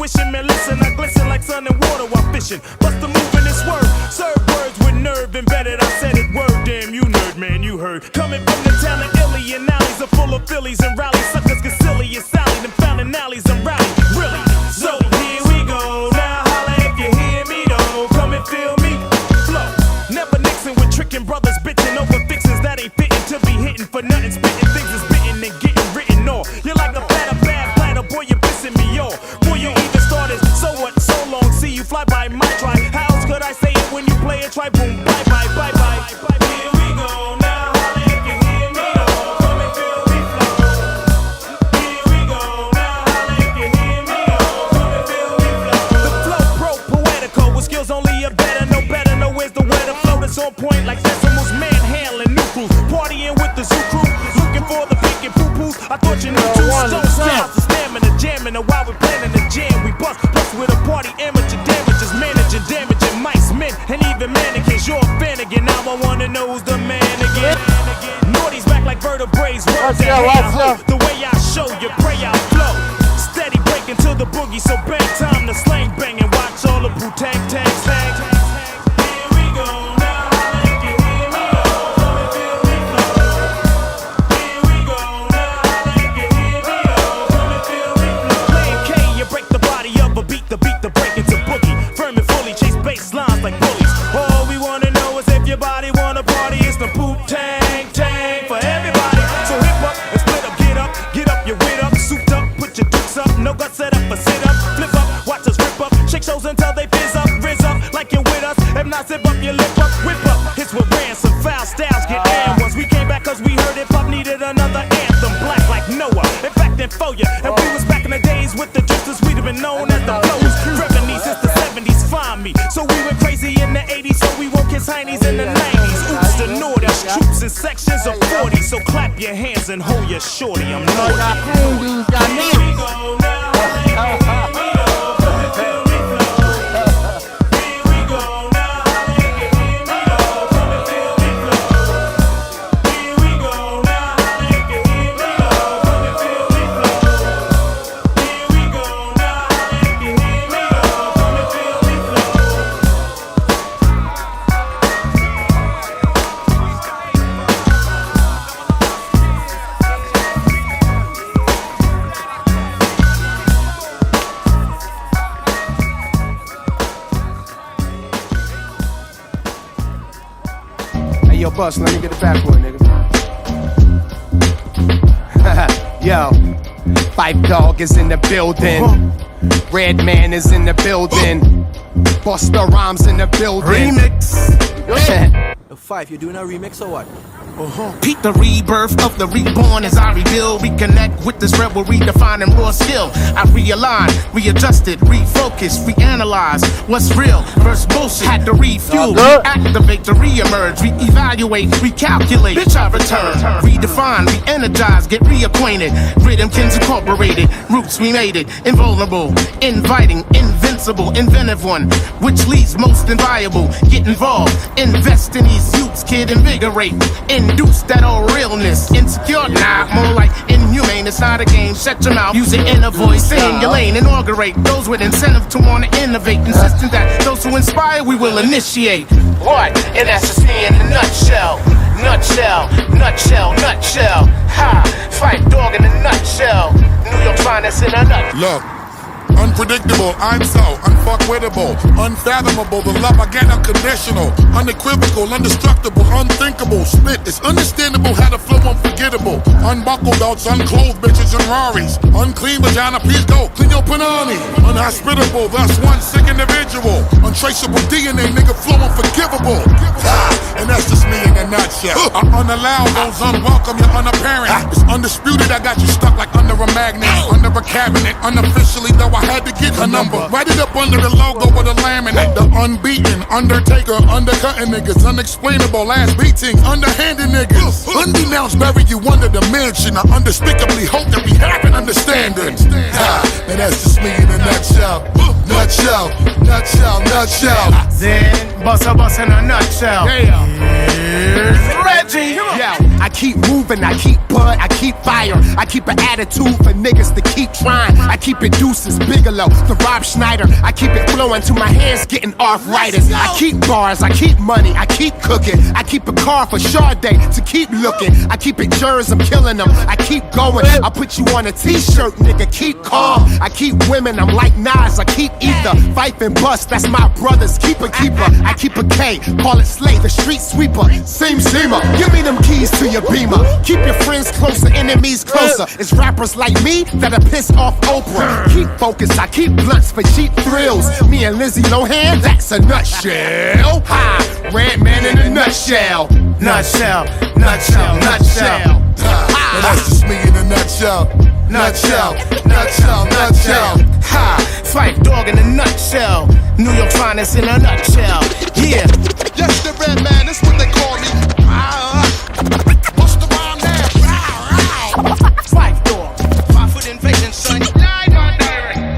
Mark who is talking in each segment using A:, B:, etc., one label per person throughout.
A: intuition, man, listen, I glisten like sun and water while fishing. Bust the move in this word, serve words with nerve embedded. I said it word, damn you nerd, man, you heard. Coming from the town of Illy and alleys are full of Phillies and rallies. Suckers get silly and Sally, them founding alleys and rally. Really? So here we go. Now holla if you hear me though. Come and feel me. Flow. Never mixing with tricking brothers, bitching over fixins that ain't fitting to be hitting for nothing. Spitting things is bitten and getting written off. You're like a platter, bad platter, boy, you're pissing me off. Boy, you even started, so what, so long, see you fly by my try. How else could I say it when you play it? Try boom, bye bye, bye bye. Here we go, now holla if you hear me though. Come and feel me flow. Here we go, now holla if you hear me though. Come and feel me flow. The flow pro poetical with skills only a better, know where's the way to flow that's on point like decimals, manhandling new crews, partying with the zoo crew, looking for the pink and poo-poos. I thought you knew two stone styles, the stamina, jamming, and while we're planning the jam, we bust with a party, amateur damages, managing, damaging mice, men, and even mannequins. You're a fan again, now I wanna know who's the man again. Naughty's back like vertebrae, words that I the way I show you, pray I flow. Steady breaking to the boogie, so bang time to slang bang and watch all the boo tag tags tag. Here we go now, holla if you hear me though. Come and feel me flow. Here we go now, holla if you hear me though. Come and feel me flow. Playing K, you break the body up, but beat the break into boogie. Firm and fully chase bass lines like bullies. All we wanna know is if your body wanna party. It's the poop tang tang for everybody. So hip up and split up, get up, your wit up, souped up, put your dukes up, no guts set up for sit up, flip up, watch us rip up, shake shows until they fizz up, rizz up, like you're with us. If not, zip up your lip up, whip up. Hits with ransom, foul styles get aired. Once we came back 'cause we heard hip hop needed another anthem, black like Noah. In fact, then for ya, and we was back in the days with the drifters, we'd have been known as the flows. Revenue since the 70s, find me. So we went crazy in the 80s, so we woke his heinies in the 90s. Oops, the naughties, troops in sections of 40. So clap your hands and hold your shorty. I'm naughty. Here we go now.
B: Yo, Bus, let me get the backboard, nigga. Yo, Five Dog is in the building. Red Man is in the building. Busta Rhymes in the building.
C: Remix. Yo, Five, you doing a remix or what? Peep the rebirth of the reborn as I rebuild, reconnect with this rebel, redefining raw skill. I realign, readjusted, refocus, reanalyze what's real versus bullshit. Had to refuel, reactivate to reemerge, reevaluate, recalculate. Bitch, I return, redefine, re-energize, get reacquainted. Rhythmkins incorporated, roots we made it, invulnerable, inviting, invincible, inventive one, which leads most inviolable. Get involved, invest in these youths, kid, invigorate. Induce that old realness, insecure, nah, more like inhumane. It's not a game, shut your mouth, use your inner voice, stay in your lane, inaugurate those with incentive to wanna innovate, insisting that those who inspire we will initiate. What? And that's just me in a nutshell. Nutshell, nutshell, nutshell. Ha! Fight Dog in a nutshell. New York finest in a nutshell.
D: Look. Unpredictable, I'm so unfuckwittable, unfathomable, the love I get unconditional, unequivocal, indestructible, unthinkable, spit, it's understandable how to flow unforgettable, unbuckled belts, unclothed bitches and Raris, unclean vagina, please go, clean your panani, unhospitable, thus one sick individual, untraceable DNA, nigga flow unforgivable, and that's just me in a nutshell, I unallow those unwelcome, you're unapparent, it's undisputed, I got you stuck like under a magnet, under a cabinet, unofficially though I had to get her number. Write it up under the logo with a laminate. The unbeaten, undertaker, undercutting niggas. Unexplainable ass beatings, underhanded niggas. Undenounced, bury you under the mansion. I undespicably hope that we have an understanding. And that's just me in a nutshell. Nutshell, nutshell, nutshell.
C: Then, bust in a nutshell. Here's Reggie. Yo.
B: I keep moving, I keep bud, I keep fire. I keep an attitude for niggas to keep trying. I keep it Deuces, Bigelow, the Rob Schneider. I keep it flowing till my hands getting arthritis. I keep bars, I keep money, I keep cooking. I keep a car for Sade to keep looking. I keep it jurors, I'm killing them. I keep going, I put you on a t-shirt, nigga, keep calm. I keep women, I'm like Nas, I keep ether. Fife and Bust, that's my brothers, keeper. I keep a K, call it Slay, the street sweeper. Seamer, give me them keys to your Beamer. Keep your friends closer, enemies closer. It's rappers like me that'll piss off Oprah. Keep focused, I keep blunts for cheap thrills. Me and Lizzie Lohan, that's a nutshell. Ha, Red Man in a nutshell.
C: Nutshell.
D: And that's just me in a nutshell. Nutshell.
C: Ha, Fife Dog in a nutshell. New York finest in a nutshell. Yeah.
D: Yes, the Red Man, that's what they call me. What's the rhyme now?
C: Fife Dog, 5 foot invasion, son.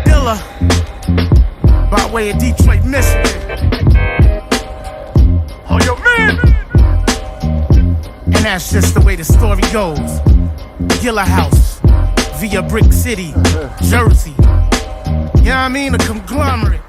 C: Dilla, by way of Detroit, Michigan. Oh, yo, man. And that's just the way the story goes. Gilla House, via Brick City, Jersey. You know what I mean? A conglomerate.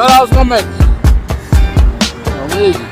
E: Thought I was gonna make it. Oh, easy.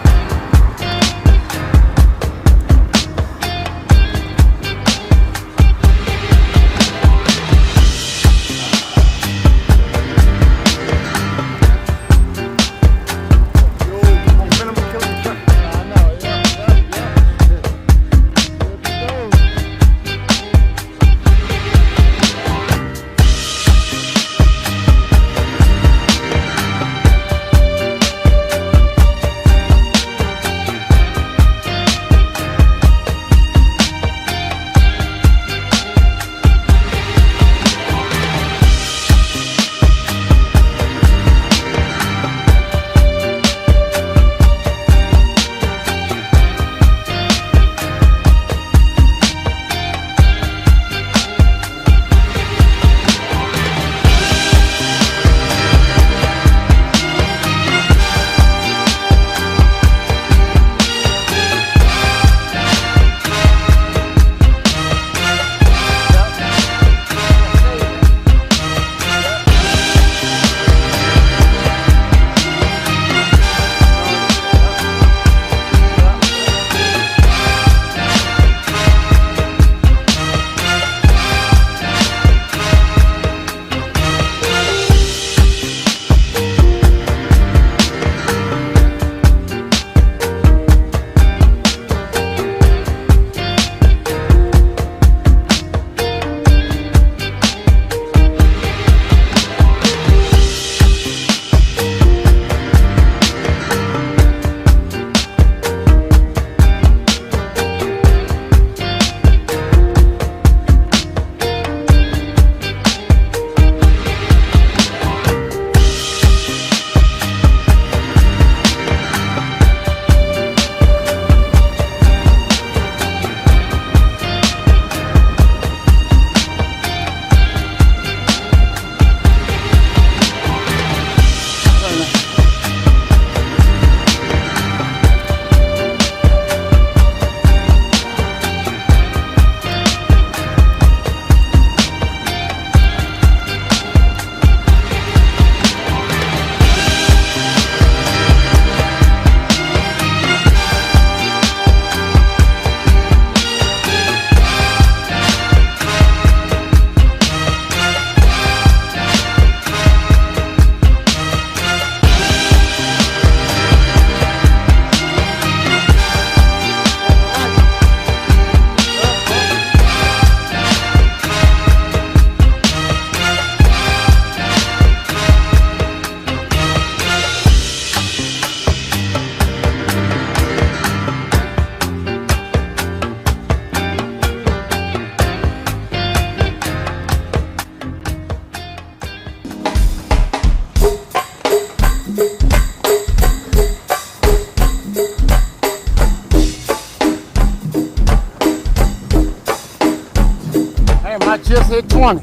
E: funny.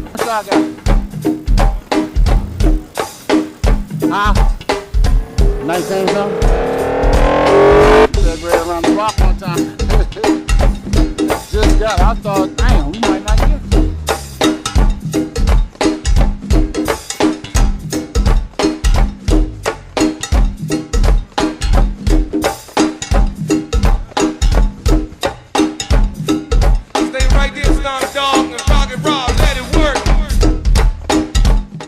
E: What's I got? Huh? Nice thing, something? Said right around the block one time. Just got it. I thought, damn, we might not get it.
A: Stay right there, Stomp Dog.